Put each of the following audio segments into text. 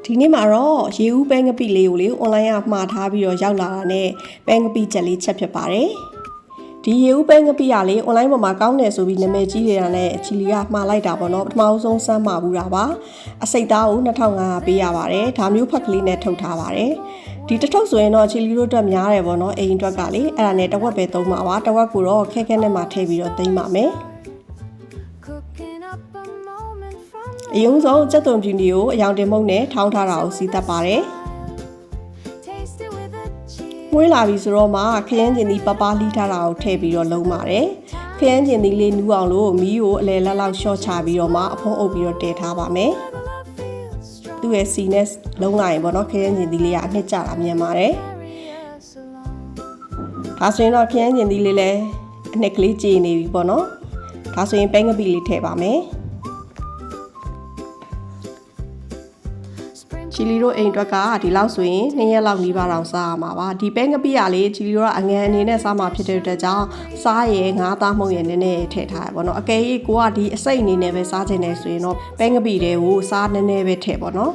ဒီနေ့မှာတော့ရေဦးပဲငပိလေးကိုလေ online ကမှာထားပြီးတော့ရောက်လာတာနဲ့ပဲငပိချက်လေးချက်ဖြစ်ပါတယ်ဒီရေဦးပဲငပိကလေ online ပေါ်မှာကောင်းတယ်ဆိုပြီးနာမည်ကြီးနေတာနဲ့ချီလီကမှာလိုက်တာပေါ့နော်ပထမဆုံးစမ်းမှာဘူးတာပါအစိတ်သားကို2500ပေးရပါတယ်ဒါမျိုးဖက်ကလေးနဲ့ထုတ်ထားပါတယ်ဒီတစ်ထုပ်ဆိုရင်တော့ချီလီတို့အတွက်များတယ်ပေါ့နော်အိမ်အတွက်ကလေအဲ့ဒါနဲ့တစ်ဝက်ပဲသုံးပါပါတစ်ဝက်ကိုတော့ခဲခဲနဲ့မှထည့်ပြီးတော့သိမ်းပါမယ်အယုံဆုံးကြက်သွန်ပြူနီကိုအယောင်တင်မုံနဲ့ထောင်းထားတာကိုစီးတတ်ပါတယ်မွေးလာပြီဆိုတော့မှခရမ်းကျင်သီးပပလှီးထားတာကိုထည့်ပြီးတော့လုံးပါတယ်ခရမ်းကျင်သီးလေးနူးအောင်လို့မီးကိုအလဲလက်လောက်ရှော့ချပြီးတော့မှအဖုံးအုပ်ပြီးတော့တည်ထားပါမယ်သူ့ရဲ့စီနဲ့လုံးလိုက်ရင်ပေါ့နော်ခရမ်းကျင်သီးလေးကအနှစ်ကျတာမြန်ပါတယ်ဒါဆိုရင်တော့ခရမ်းကျင်သီးလေးလည်းအနှစ်ကလေးကြေနေပြီပေါ့နော်ဒါဆိုရင်ပဲငပိလေးထည့်ပါမယ်ချီလီတို့အိမ်အတွက်ကဒီလောက်ဆိုရင်2ရက်လောက်နီးပါးတော့စားရမှာပါဒီပဲငပိကလေချီလီတို့ကအငန်အနေနဲ့စားမှာဖြစ်တဲ့အတွက်ကြောင့်စားရယ်ငါးသားမှုန့်ရယ်နည်းနည်းထည့်ထားရပါတော့အကယ်၍ကိုကဒီအစိတ်အနေနဲ့ပဲစားချင်တယ်ဆိုရင်တော့ပဲငပိတွေကိုစားနည်းနည်းပဲထည့်ပါတော့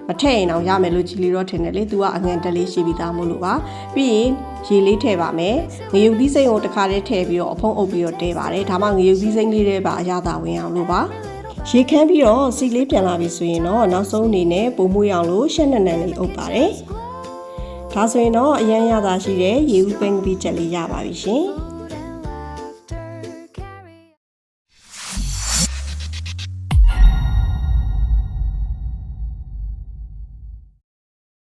မထည့်ရင်တော့ရမယ်လို့ချီလီတို့ထင်တယ်လေသူကအငန်တက်လေးရှိပြီးသားမို့လို့ပါပြီးရင်ရေလေးထည့်ပါမယ်ငရုတ်သီးစိမ့်ကိုတစ်ခါတည်းထည့်ပြီးတော့အဖုံးအုပ်ပြီးတော့တဲပါတယ်ဒါမှငရုတ်သီးစိမ့်လေးတွေပါအရသာဝင်အောင်လို့ပါရေခမ်းပြီးတော့စီလေးပြန်လာပြီဆိုရင်တော့နောက်ဆုံးအနေနဲ့ပုံမွေးအောင်လို့ရှက်နက်နက်လေးအုပ်ပါတယ်ဒါဆိုရင်တော့အရန်ရတာရှိတဲ့ရေဦးပဲငပိချက်လေးရပါပြီရှင်